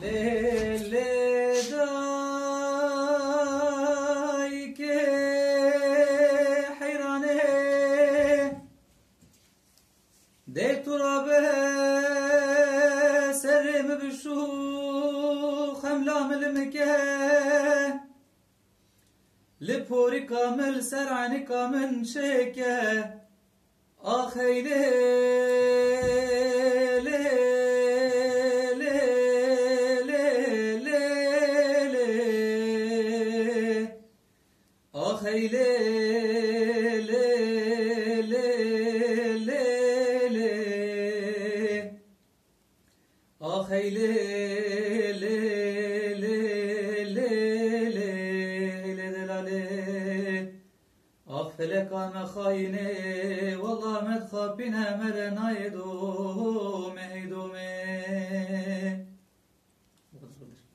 Le dai ke hayrane de turabe serim bişu xemlam limke lipori kamil serani kamin şeke aheyle Aheyle Aheyle Felek ana khayne Wallah med khapine merena yedo mehidome. Bu kadar.